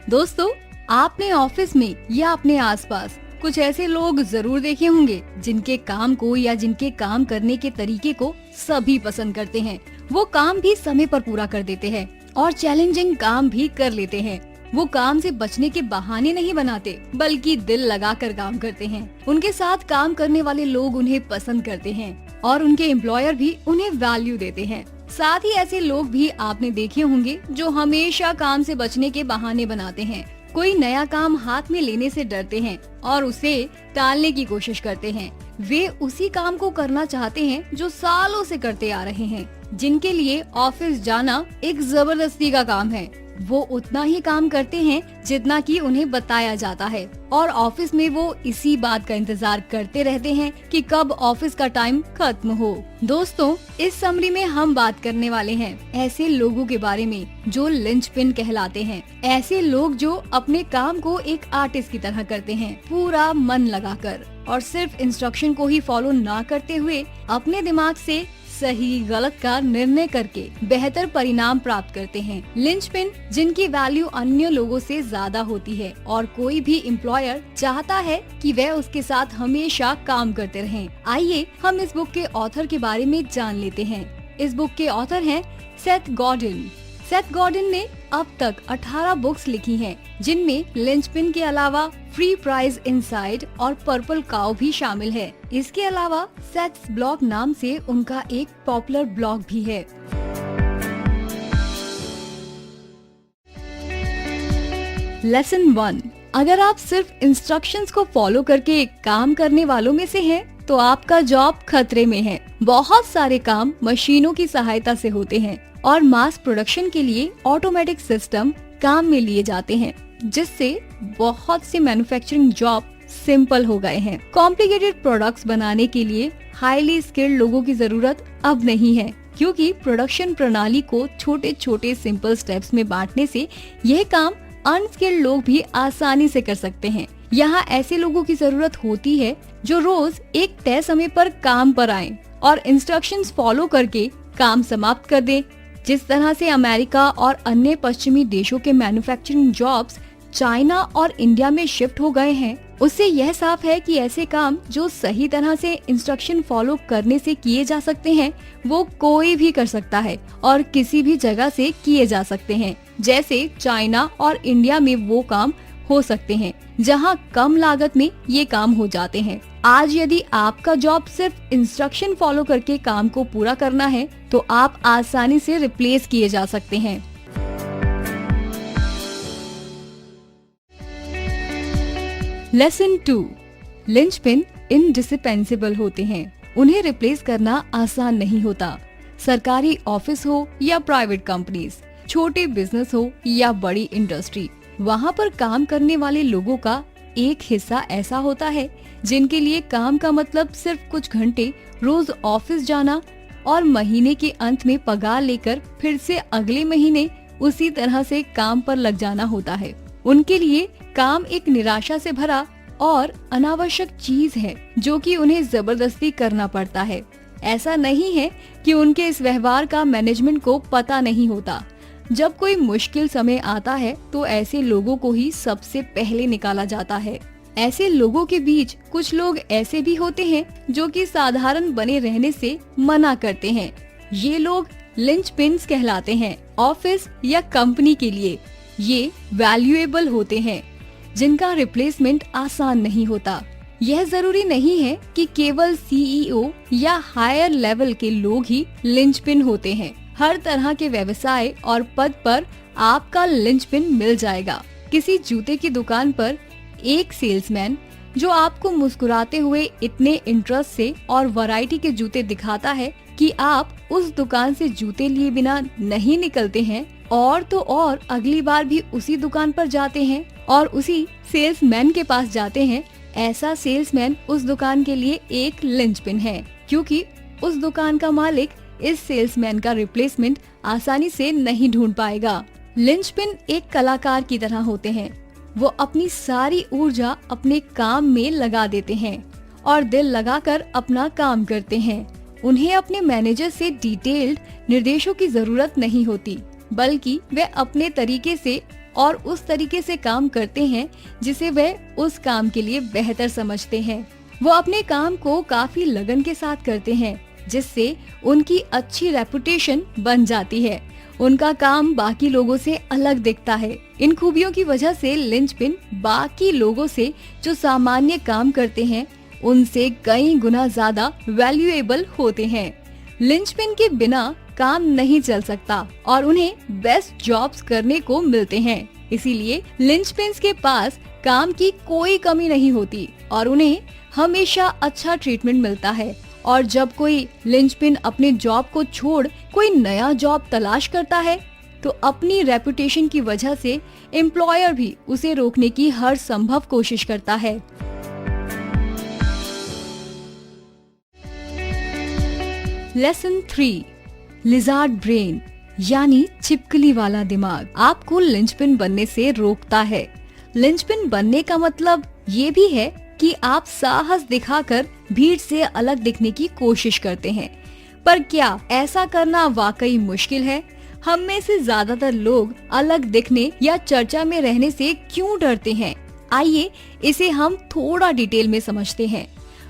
दोस्तों, आपने ऑफिस में या अपने आसपास कुछ ऐसे लोग जरूर देखे होंगे जिनके काम को या जिनके काम करने के तरीके को सभी पसंद करते हैं। वो काम भी समय पर पूरा कर देते हैं और चैलेंजिंग काम भी कर लेते हैं। वो काम से बचने के बहाने नहीं बनाते, बल्कि दिल लगाकर काम करते हैं। उनके साथ काम करने वाले लोग उन्हें पसंद करते हैं और उनके एम्प्लॉयर भी उन्हें वैल्यू देते हैं। साथ ही ऐसे लोग भी आपने देखे होंगे जो हमेशा काम से बचने के बहाने बनाते हैं। कोई नया काम हाथ में लेने से डरते हैं और उसे टालने की कोशिश करते हैं। वे उसी काम को करना चाहते हैं जो सालों से करते आ रहे हैं। जिनके लिए ऑफिस जाना एक जबरदस्ती का काम है, वो उतना ही काम करते हैं जितना कि उन्हें बताया जाता है और ऑफिस में वो इसी बात का इंतजार करते रहते हैं कि कब ऑफिस का टाइम खत्म हो। दोस्तों, इस समरी में हम बात करने वाले हैं ऐसे लोगों के बारे में जो लिंचपिन कहलाते हैं। ऐसे लोग जो अपने काम को एक आर्टिस्ट की तरह करते हैं, पूरा मन लगाकर, और सिर्फ इंस्ट्रक्शन को ही फॉलो ना करते हुए अपने दिमाग से सही गलत का निर्णय करके बेहतर परिणाम प्राप्त करते हैं। लिंचपिन जिनकी वैल्यू अन्य लोगों से ज्यादा होती है और कोई भी एम्प्लॉयर चाहता है कि वह उसके साथ हमेशा काम करते रहें। आइए हम इस बुक के ऑथर के बारे में जान लेते हैं। इस बुक के ऑथर हैं सेथ गॉर्डन। सेथ गॉर्डन ने अब तक 18 बुक्स लिखी हैं, जिनमें लिंचपिन के अलावा फ्री प्राइज इनसाइड और पर्पल काउ भी शामिल है। इसके अलावा सेथ्स ब्लॉग नाम से उनका एक पॉपुलर ब्लॉग भी है। लेसन 1। अगर आप सिर्फ इंस्ट्रक्शंस को फॉलो करके काम करने वालों में से हैं, तो आपका जॉब खतरे में है। बहुत सारे काम मशीनों की सहायता से होते हैं और मास प्रोडक्शन के लिए ऑटोमेटिक सिस्टम काम में लिए जाते हैं, जिससे बहुत से मैन्युफैक्चरिंग जॉब सिंपल हो गए हैं। कॉम्प्लिकेटेड प्रोडक्ट्स बनाने के लिए हाईली स्किल्ड लोगों की जरूरत अब नहीं है, क्योंकि प्रोडक्शन प्रणाली को छोटे छोटे सिंपल स्टेप्स में बांटने से यह काम अनस्किल्ड लोग भी आसानी से कर सकते हैं। यहाँ ऐसे लोगों की जरूरत होती है जो रोज एक तय समय पर काम पर आएं और इंस्ट्रक्शंस फॉलो करके काम समाप्त कर दें। जिस तरह से अमेरिका और अन्य पश्चिमी देशों के मैन्युफैक्चरिंग जॉब्स चाइना और इंडिया में शिफ्ट हो गए हैं, उससे यह साफ है कि ऐसे काम जो सही तरह से इंस्ट्रक्शन फॉलो करने से किए जा सकते हैं, वो कोई भी कर सकता है और किसी भी जगह से किए जा सकते हैं। जैसे चाइना और इंडिया में वो काम हो सकते हैं जहां कम लागत में ये काम हो जाते हैं। आज यदि आपका जॉब सिर्फ इंस्ट्रक्शन फॉलो करके काम को पूरा करना है, तो आप आसानी से रिप्लेस किए जा सकते हैं। लेसन 2। लिंचपिन इंडिस्पेंसेबल होते हैं। उन्हें रिप्लेस करना आसान नहीं होता। सरकारी ऑफिस हो या प्राइवेट कंपनीज, छोटे बिजनेस हो या बड़ी इंडस्ट्री, वहाँ पर काम करने वाले लोगों का एक हिस्सा ऐसा होता है जिनके लिए काम का मतलब सिर्फ कुछ घंटे रोज ऑफिस जाना और महीने के अंत में पगार लेकर फिर से अगले महीने उसी तरह से काम पर लग जाना होता है। उनके लिए काम एक निराशा से भरा और अनावश्यक चीज है जो कि उन्हें जबरदस्ती करना पड़ता है। ऐसा नहीं है कि उनके इस व्यवहार का मैनेजमेंट को पता नहीं होता। जब कोई मुश्किल समय आता है तो ऐसे लोगों को ही सबसे पहले निकाला जाता है। ऐसे लोगों के बीच कुछ लोग ऐसे भी होते हैं जो कि साधारण बने रहने से मना करते हैं। ये लोग लिंचपिन्स कहलाते हैं। ऑफिस या कंपनी के लिए ये वैल्यूएबल होते हैं जिनका रिप्लेसमेंट आसान नहीं होता। यह जरूरी नहीं है कि केवल सीईओ या हायर लेवल के लोग ही लिंचपिन होते हैं। हर तरह के व्यवसाय और पद पर आपका लिंचपिन मिल जाएगा। किसी जूते की दुकान पर एक सेल्समैन जो आपको मुस्कुराते हुए इतने इंटरेस्ट से और वैरायटी के जूते दिखाता है कि आप उस दुकान से जूते लिए बिना नहीं निकलते हैं, और तो और अगली बार भी उसी दुकान पर जाते हैं और उसी सेल्समैन के पास जाते हैं। ऐसा सेल्समैन उस दुकान के लिए एक लिंचपिन है, क्योंकि उस दुकान का मालिक इस सेल्समैन का रिप्लेसमेंट आसानी से नहीं ढूंढ पाएगा। लिंचपिन एक कलाकार की तरह होते हैं। वो अपनी सारी ऊर्जा अपने काम में लगा देते हैं और दिल लगाकर अपना काम करते हैं। उन्हें अपने मैनेजर से डिटेल्ड निर्देशों की जरूरत नहीं होती, बल्कि वे अपने तरीके से और उस तरीके से काम करते हैं जिसे वे उस काम के लिए बेहतर समझते हैं। वो अपने काम को काफी लगन के साथ करते हैं, जिससे उनकी अच्छी रेपुटेशन बन जाती है। उनका काम बाकी लोगों से अलग दिखता है। इन खूबियों की वजह से लिंचपिन बाकी लोगों से जो सामान्य काम करते हैं उनसे कई गुना ज्यादा वैल्यूएबल होते हैं। लिंचपिन के बिना काम नहीं चल सकता और उन्हें बेस्ट जॉब्स करने को मिलते हैं। इसीलिए लिंचपिन्स के पास काम की कोई कमी नहीं होती और उन्हें हमेशा अच्छा ट्रीटमेंट मिलता है। और जब कोई लिंचपिन अपने जॉब को छोड़ कोई नया जॉब तलाश करता है तो अपनी रेपुटेशन की वजह से एम्प्लॉयर भी उसे रोकने की हर संभव कोशिश करता है। लेसन 3, लिजार्ड ब्रेन यानी छिपकली वाला दिमाग आपको लिंचपिन बनने से रोकता है। लिंचपिन बनने का मतलब ये भी है कि आप साहस दिखाकर भीड़ से अलग दिखने की कोशिश करते हैं। पर क्या ऐसा करना वाकई मुश्किल है? हम में से ज्यादातर लोग अलग दिखने या चर्चा में रहने से क्यों डरते हैं? आइए इसे हम थोड़ा डिटेल में समझते हैं।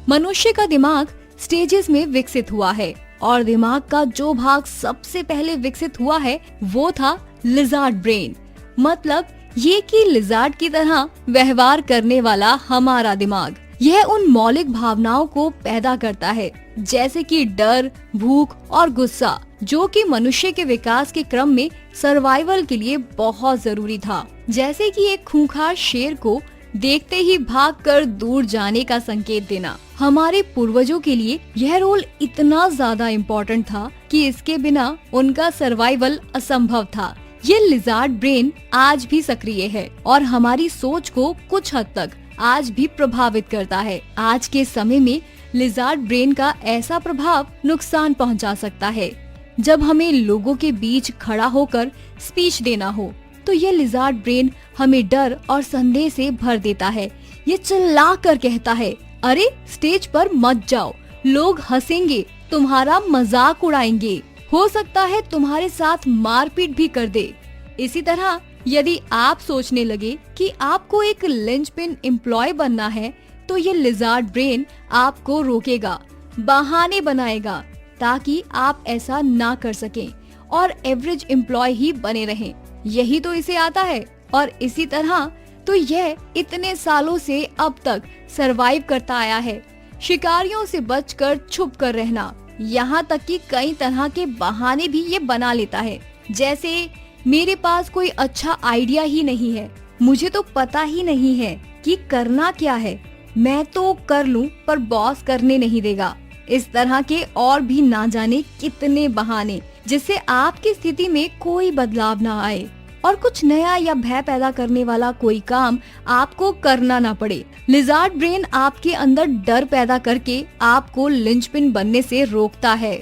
मनुष्य का दिमाग स्टेजेस में विकसित हुआ है और दिमाग का जो भाग सबसे पहले विकसित हुआ है वो था लिजार्ड ब्रेन। मतलब ये कि लिजार्ड की तरह व्यवहार करने वाला हमारा दिमाग। यह उन मौलिक भावनाओं को पैदा करता है जैसे कि डर, भूख और गुस्सा, जो कि मनुष्य के विकास के क्रम में सर्वाइवल के लिए बहुत जरूरी था। जैसे कि एक खूंखार शेर को देखते ही भागकर दूर जाने का संकेत देना। हमारे पूर्वजों के लिए यह रोल इतना ज्यादा इम्पोर्टेंट था कि इसके बिना उनका सर्वाइवल असंभव था। ये लिजार्ड ब्रेन आज भी सक्रिय है और हमारी सोच को कुछ हद तक आज भी प्रभावित करता है। आज के समय में लिजार्ड ब्रेन का ऐसा प्रभाव नुकसान पहुंचा सकता है। जब हमें लोगों के बीच खड़ा होकर स्पीच देना हो तो ये लिजार्ड ब्रेन हमें डर और संदेह से भर देता है। ये चिल्ला कर कहता है, अरे स्टेज पर मत जाओ, लोग हंसेंगे, तुम्हारा मजाक उड़ाएंगे, हो सकता है तुम्हारे साथ मारपीट भी कर दे। इसी तरह यदि आप सोचने लगे कि आपको एक लिंचपिन एम्प्लॉय बनना है तो ये लिजार्ड ब्रेन आपको रोकेगा, बहाने बनाएगा ताकि आप ऐसा ना कर सकें और एवरेज एम्प्लॉय ही बने रहें। यही तो इसे आता है और इसी तरह तो यह इतने सालों से अब तक सरवाइव करता आया है। शिकारियों से बचकर छुप कर रहना, यहाँ तक कि कई तरह के बहाने भी ये बना लेता है। जैसे मेरे पास कोई अच्छा आइडिया ही नहीं है, मुझे तो पता ही नहीं है कि करना क्या है, मैं तो कर लूं पर बॉस करने नहीं देगा। इस तरह के और भी ना जाने कितने बहाने जिससे आपकी स्थिति में कोई बदलाव ना आए और कुछ नया या भय पैदा करने वाला कोई काम आपको करना ना पड़े। लिजार्ड ब्रेन आपके अंदर डर पैदा करके आपको लिंचपिन बनने से रोकता है।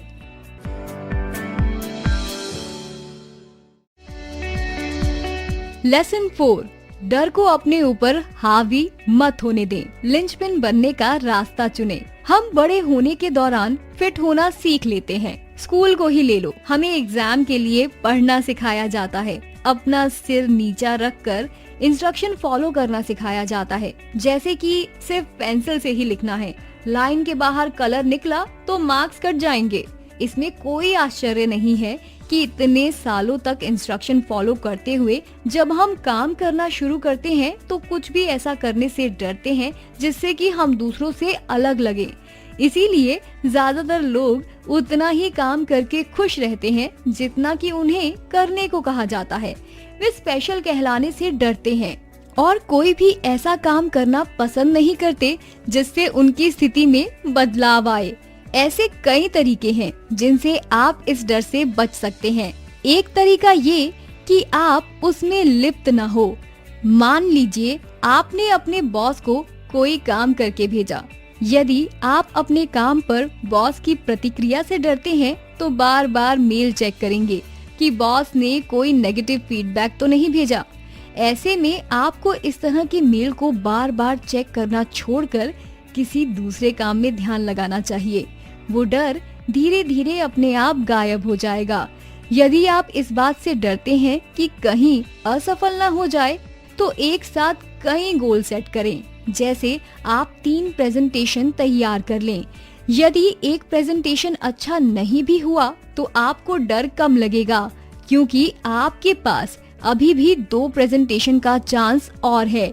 लेसन 4, डर को अपने ऊपर हावी मत होने दें। लिंचपिन बनने का रास्ता चुनें। हम बड़े होने के दौरान फिट होना सीख लेते हैं। स्कूल को ही ले लो, हमें एग्जाम के लिए पढ़ना सिखाया जाता है, अपना सिर नीचा रखकर इंस्ट्रक्शन फॉलो करना सिखाया जाता है, जैसे कि सिर्फ पेंसिल से ही लिखना है, लाइन के बाहर कलर निकला तो मार्क्स कट जाएंगे। इसमें कोई आश्चर्य नहीं है कि इतने सालों तक इंस्ट्रक्शन फॉलो करते हुए जब हम काम करना शुरू करते हैं तो कुछ भी ऐसा करने से डरते हैं जिससे कि हम दूसरों से अलग लगे। इसीलिए ज्यादातर लोग उतना ही काम करके खुश रहते हैं जितना कि उन्हें करने को कहा जाता है। वे स्पेशल कहलाने से डरते हैं और कोई भी ऐसा काम करना पसंद नहीं करते जिससे उनकी स्थिति में बदलाव आए। ऐसे कई तरीके हैं जिनसे आप इस डर से बच सकते हैं। एक तरीका ये कि आप उसमें लिप्त न हो। मान लीजिए आपने अपने बॉस को कोई काम करके भेजा। यदि आप अपने काम पर बॉस की प्रतिक्रिया से डरते हैं तो बार बार मेल चेक करेंगे कि बॉस ने कोई नेगेटिव फीडबैक तो नहीं भेजा। ऐसे में आपको इस तरह की मेल को बार बार चेक करना छोड़कर किसी दूसरे काम में ध्यान लगाना चाहिए। वो डर धीरे धीरे अपने आप गायब हो जाएगा। यदि आप इस बात से डरते हैं कि कहीं असफल न हो जाए, तो एक साथ कई गोल सेट करें। जैसे आप 3 प्रेजेंटेशन तैयार कर लें। यदि एक प्रेजेंटेशन अच्छा नहीं भी हुआ तो आपको डर कम लगेगा, क्योंकि आपके पास अभी भी 2 प्रेजेंटेशन का चांस और है।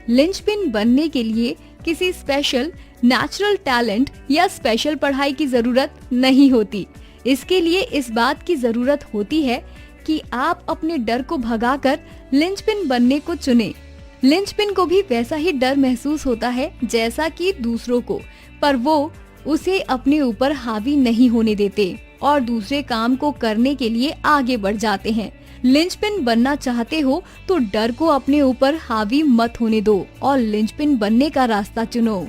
लिंचपिन बनने के लिए किसी स्पेशल नेचुरल टैलेंट या स्पेशल पढ़ाई की जरूरत नहीं होती। इसके लिए इस बात की जरूरत होती है कि आप अपने डर को भगाकर लिंचपिन बनने को चुने। लिंचपिन को भी वैसा ही डर महसूस होता है जैसा कि दूसरों को, पर वो उसे अपने ऊपर हावी नहीं होने देते और दूसरे काम को करने के लिए आगे बढ़ जाते हैं। लिंचपिन बनना चाहते हो तो डर को अपने ऊपर हावी मत होने दो और लिंचपिन बनने का रास्ता चुनो।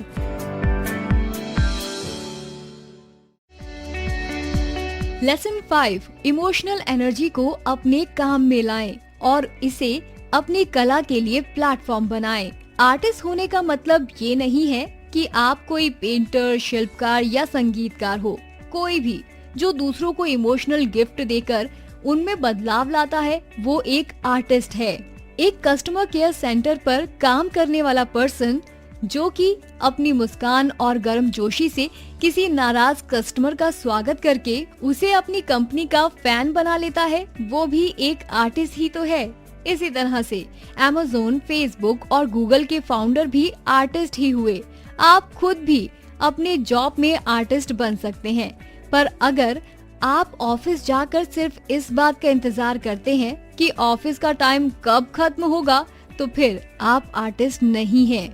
लेसन 5, इमोशनल एनर्जी को अपने काम में लाएं और इसे अपनी कला के लिए प्लेटफॉर्म बनाएं। आर्टिस्ट होने का मतलब ये नहीं है कि आप कोई पेंटर, शिल्पकार या संगीतकार हो। कोई भी जो दूसरों को इमोशनल गिफ्ट देकर उनमें बदलाव लाता है, वो एक आर्टिस्ट है। एक कस्टमर केयर सेंटर पर काम करने वाला पर्सन जो कि अपनी मुस्कान और गर्मजोशी से किसी नाराज कस्टमर का स्वागत करके उसे अपनी कंपनी का फैन बना लेता है, वो भी एक आर्टिस्ट ही तो है। इसी तरह से Amazon, फेसबुक और गूगल के फाउंडर भी आर्टिस्ट ही हुए। आप खुद भी अपने जॉब में आर्टिस्ट बन सकते हैं, पर अगर आप ऑफिस जाकर सिर्फ इस बात का इंतजार करते हैं कि ऑफिस का टाइम कब खत्म होगा, तो फिर आप आर्टिस्ट नहीं हैं।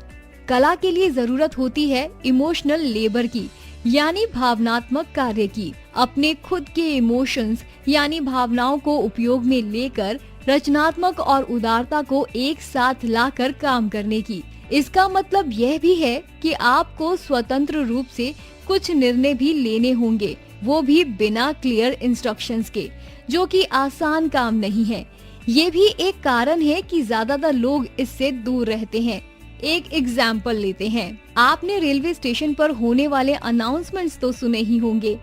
कला के लिए जरूरत होती है इमोशनल लेबर की, यानी भावनात्मक कार्य की। अपने खुद के इमोशंस यानी भावनाओं को उपयोग में लेकर रचनात्मक और उदारता को एक साथ लाकर काम करने की। इसका मतलब यह भी है कि आपको स्वतंत्र रूप से कुछ निर्णय भी लेने होंगे, वो भी बिना क्लियर इंस्ट्रक्शंस के, जो कि आसान काम नहीं है। ये भी एक कारण है कि ज्यादातर लोग इससे दूर रहते हैं। एक एग्जाम्पल लेते हैं। आपने रेलवे स्टेशन पर होने वाले अनाउंसमेंट्स तो सुने ही होंगे।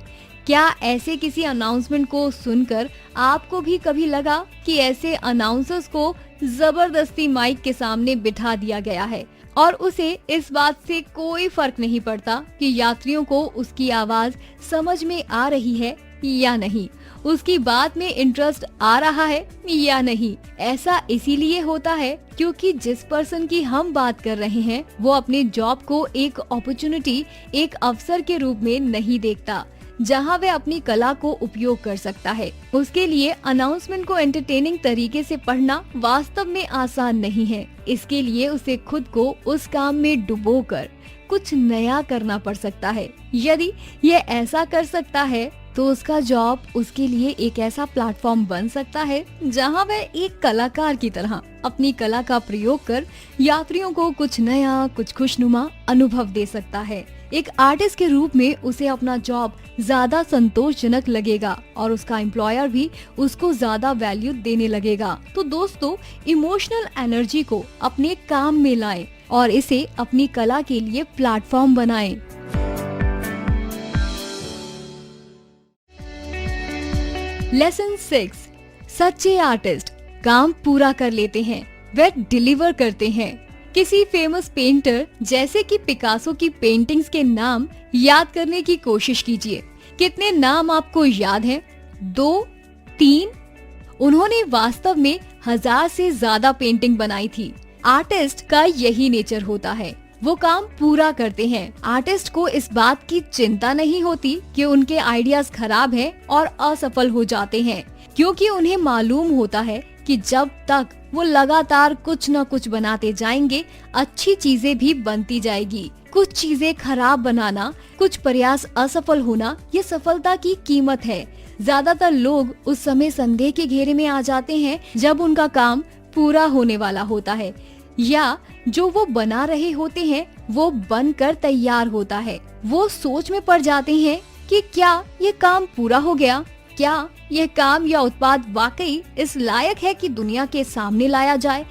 क्या ऐसे किसी अनाउंसमेंट को सुनकर आपको भी कभी लगा कि ऐसे अनाउंसर्स को जबरदस्ती माइक के सामने बिठा दिया गया है और उसे इस बात से कोई फर्क नहीं पड़ता कि यात्रियों को उसकी आवाज समझ में आ रही है या नहीं, उसकी बात में इंटरेस्ट आ रहा है या नहीं? ऐसा इसीलिए होता है क्योंकि जिस पर्सन की हम बात कर रहे हैं वो अपने जॉब को एक अपॉर्चुनिटी, एक अवसर के रूप में नहीं देखता जहां वह अपनी कला को उपयोग कर सकता है। उसके लिए अनाउंसमेंट को एंटरटेनिंग तरीके से पढ़ना वास्तव में आसान नहीं है। इसके लिए उसे खुद को उस काम में डुबोकर कुछ नया करना पड़ सकता है। यदि ये ऐसा कर सकता है तो उसका जॉब उसके लिए एक ऐसा प्लेटफॉर्म बन सकता है जहां वह एक कलाकार की तरह अपनी कला का प्रयोग कर यात्रियों को कुछ नया, कुछ खुशनुमा अनुभव दे सकता है। एक आर्टिस्ट के रूप में उसे अपना जॉब ज्यादा संतोषजनक लगेगा और उसका एम्प्लॉयर भी उसको ज्यादा वैल्यू देने लगेगा। तो दोस्तों, इमोशनल एनर्जी को अपने काम में लाएं और इसे अपनी कला के लिए प्लेटफॉर्म बनाएं। लेसन 6, सच्चे आर्टिस्ट काम पूरा कर लेते हैं, वे डिलीवर करते हैं। किसी फेमस पेंटर जैसे कि पिकासो की पेंटिंग्स के नाम याद करने की कोशिश कीजिए। कितने नाम आपको याद हैं? 2, 3? उन्होंने वास्तव में 1000 से ज्यादा पेंटिंग बनाई थी। आर्टिस्ट का यही नेचर होता है, वो काम पूरा करते हैं। आर्टिस्ट को इस बात की चिंता नहीं होती कि उनके आइडियाज खराब हैं और असफल हो जाते हैं, क्योंकि उन्हें मालूम होता है कि जब तक वो लगातार कुछ न कुछ बनाते जाएंगे, अच्छी चीजें भी बनती जाएगी। कुछ चीजें खराब बनाना, कुछ प्रयास असफल होना, ये सफलता की कीमत है। ज्यादातर लोग उस समय संदेह के घेरे में आ जाते हैं जब उनका काम पूरा होने वाला होता है या जो वो बना रहे होते हैं वो बनकर तैयार होता है। वो सोच में पड़ जाते हैं कि क्या ये काम पूरा हो गया, क्या यह काम या उत्पाद वाकई इस लायक है कि दुनिया के सामने लाया जाए।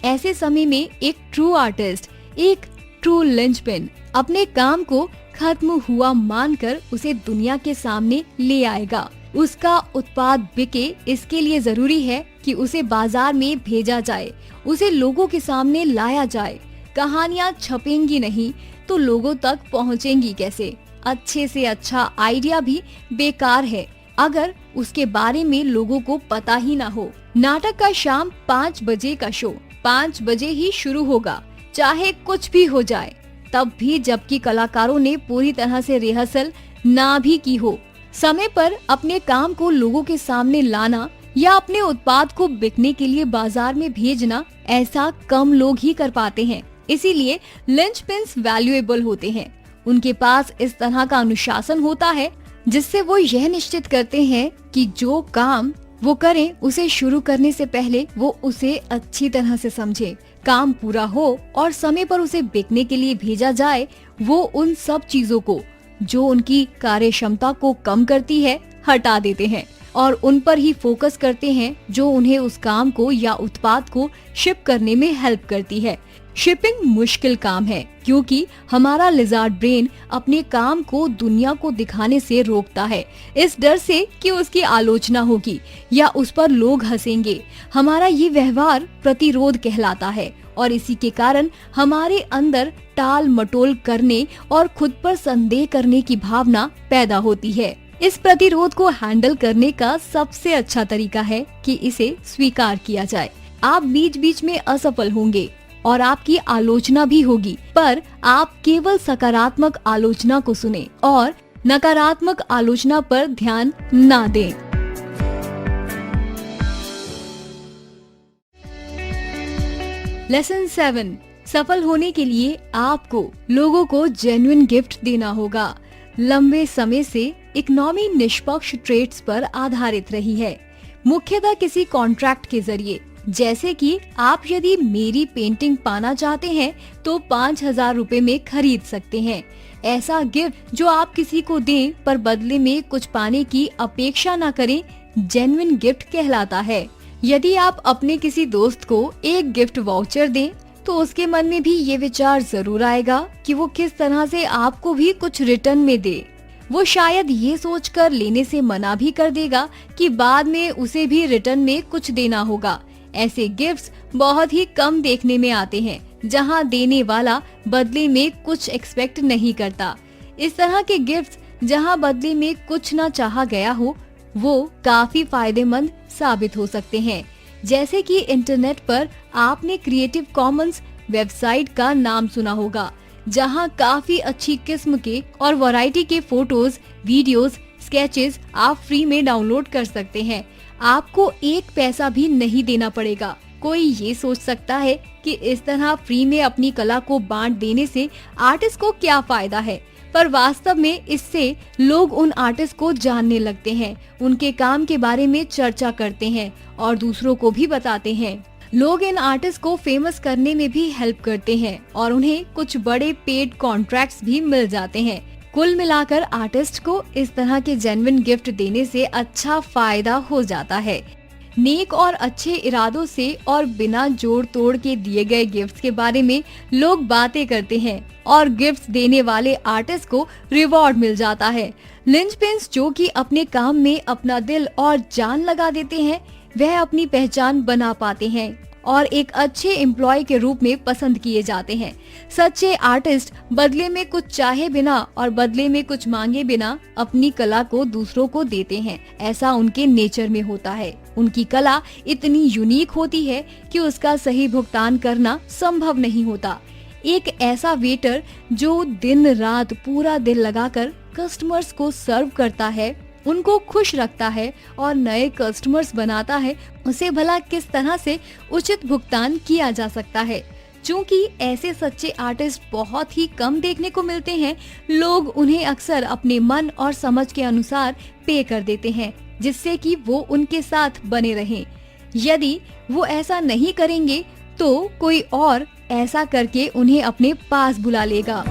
ऐसे समय में एक ट्रू आर्टिस्ट, एक ट्रू लिंचपिन अपने काम को खत्म हुआ मानकर उसे दुनिया के सामने ले आएगा। उसका उत्पाद बिके इसके लिए जरूरी है कि उसे बाजार में भेजा जाए, उसे लोगों के सामने लाया जाए। कहानियाँ छपेंगी नहीं तो लोगों तक पहुँचेंगी कैसे? अच्छे से अच्छा आइडिया भी बेकार है अगर उसके बारे में लोगों को पता ही ना हो। नाटक का शाम 5 बजे का शो 5 बजे ही शुरू होगा, चाहे कुछ भी हो जाए, तब भी जबकि कलाकारों ने पूरी तरह से रिहर्सल ना भी की हो। समय पर अपने काम को लोगों के सामने लाना या अपने उत्पाद को बिकने के लिए बाजार में भेजना, ऐसा कम लोग ही कर पाते हैं। इसीलिए लिंचपिन्स वैल्यूएबल होते हैं। उनके पास इस तरह का अनुशासन होता है जिससे वो यह निश्चित करते हैं कि जो काम वो करें उसे शुरू करने से पहले वो उसे अच्छी तरह से समझे, काम पूरा हो और समय पर उसे बिकने के लिए भेजा जाए। वो उन सब चीजों को जो उनकी कार्य क्षमता को कम करती है हटा देते हैं और उन पर ही फोकस करते हैं जो उन्हें उस काम को या उत्पाद को शिप करने में हेल्प करती है। शिपिंग मुश्किल काम है क्योंकि हमारा लिजार्ड ब्रेन अपने काम को दुनिया को दिखाने से रोकता है, इस डर से कि उसकी आलोचना होगी या उस पर लोग हंसेंगे। हमारा ये व्यवहार प्रतिरोध कहलाता है और इसी के कारण हमारे अंदर टाल मटोल करने और खुद पर संदेह करने की भावना पैदा होती है। इस प्रतिरोध को हैंडल करने का सबसे अच्छा तरीका है कि इसे स्वीकार किया जाए। आप बीच बीच में असफल होंगे और आपकी आलोचना भी होगी, पर आप केवल सकारात्मक आलोचना को सुने और नकारात्मक आलोचना पर ध्यान ना दें। लेसन 7, सफल होने के लिए आपको लोगों को जेन्युइन गिफ्ट देना होगा। लंबे समय से इकोनॉमी निष्पक्ष ट्रेड्स पर आधारित रही है, मुख्यतः किसी कॉन्ट्रैक्ट के जरिए। जैसे कि आप यदि मेरी पेंटिंग पाना चाहते हैं तो 5,000 रुपए में खरीद सकते हैं। ऐसा गिफ्ट जो आप किसी को दें पर बदले में कुछ पाने की अपेक्षा न करें, जेन्युइन गिफ्ट कहलाता है। यदि आप अपने किसी दोस्त को एक गिफ्ट वाउचर दें तो उसके मन में भी ये विचार जरूर आएगा कि वो किस तरह से आपको भी कुछ रिटर्न में दे। वो शायद ये सोचकर लेने से मना भी कर देगा कि बाद में उसे भी रिटर्न में कुछ देना होगा। ऐसे गिफ्ट्स बहुत ही कम देखने में आते हैं जहां देने वाला बदले में कुछ एक्सपेक्ट नहीं करता। इस तरह के गिफ्ट्स जहां बदले में कुछ न चाहा गया हो, वो काफी फायदेमंद साबित हो सकते हैं। जैसे कि इंटरनेट पर आपने क्रिएटिव कॉमन्स वेबसाइट का नाम सुना होगा, जहां काफी अच्छी किस्म के और वैरायटी के फोटोज, वीडियोस, स्केचेस आप फ्री में डाउनलोड कर सकते हैं। आपको 1 पैसा भी नहीं देना पड़ेगा। कोई ये सोच सकता है कि इस तरह फ्री में अपनी कला को बांट देने से आर्टिस्ट को क्या फायदा है, पर वास्तव में इससे लोग उन आर्टिस्ट को जानने लगते हैं, उनके काम के बारे में चर्चा करते हैं और दूसरों को भी बताते हैं। लोग इन आर्टिस्ट को फेमस करने में भी हेल्प करते हैं और उन्हें कुछ बड़े पेड कॉन्ट्रैक्ट्स भी मिल जाते हैं। कुल मिलाकर आर्टिस्ट को इस तरह के जेन्युइन गिफ्ट देने से अच्छा फायदा हो जाता है। नेक और अच्छे इरादों से और बिना जोड़ तोड़ के दिए गए गिफ्ट्स के बारे में लोग बातें करते हैं और गिफ्ट्स देने वाले आर्टिस्ट को रिवॉर्ड मिल जाता है। लिंचपिन्स जो कि अपने काम में अपना दिल और जान लगा देते हैं, वह अपनी पहचान बना पाते हैं और एक अच्छे एम्प्लॉय के रूप में पसंद किए जाते हैं। सच्चे आर्टिस्ट बदले में कुछ चाहे बिना और बदले में कुछ मांगे बिना अपनी कला को दूसरों को देते हैं। ऐसा उनके नेचर में होता है। उनकी कला इतनी यूनिक होती है कि उसका सही भुगतान करना संभव नहीं होता। एक ऐसा वेटर जो दिन रात पूरा दिल लगाकर कस्टमर्स को सर्व करता है, उनको खुश रखता है और नए कस्टमर्स बनाता है, उसे भला किस तरह से उचित भुगतान किया जा सकता है। चूँकि ऐसे सच्चे आर्टिस्ट बहुत ही कम देखने को मिलते हैं, लोग उन्हें अक्सर अपने मन और समझ के अनुसार पे कर देते हैं, जिससे कि वो उनके साथ बने रहें। यदि वो ऐसा नहीं करेंगे तो कोई और ऐसा करके उन्हें अपने पास बुला लेगा।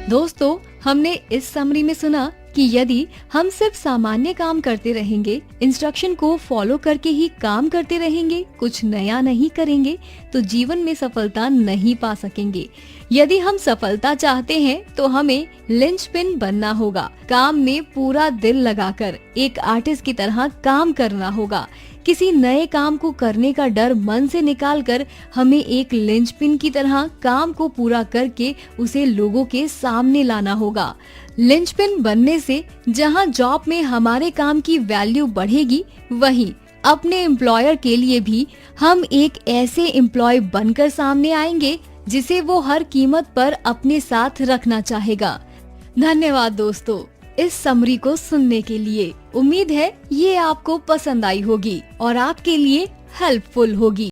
दोस्तों, हमने इस समरी में सुना कि यदि हम सिर्फ सामान्य काम करते रहेंगे, इंस्ट्रक्शन को फॉलो करके ही काम करते रहेंगे, कुछ नया नहीं करेंगे, तो जीवन में सफलता नहीं पा सकेंगे। यदि हम सफलता चाहते हैं तो हमें लिंचपिन बनना होगा। काम में पूरा दिल लगाकर एक आर्टिस्ट की तरह काम करना होगा। किसी नए काम को करने का डर मन से निकालकर हमें एक लिंचपिन की तरह काम को पूरा करके उसे लोगों के सामने लाना होगा। लिंचपिन बनने से जहां जॉब में हमारे काम की वैल्यू बढ़ेगी, वहीं अपने एम्प्लॉयर के लिए भी हम एक ऐसे एम्प्लॉय बनकर सामने आएंगे जिसे वो हर कीमत पर अपने साथ रखना चाहेगा। धन्यवाद दोस्तों इस समरी को सुनने के लिए। उम्मीद है ये आपको पसंद आई होगी और आपके लिए हेल्पफुल होगी।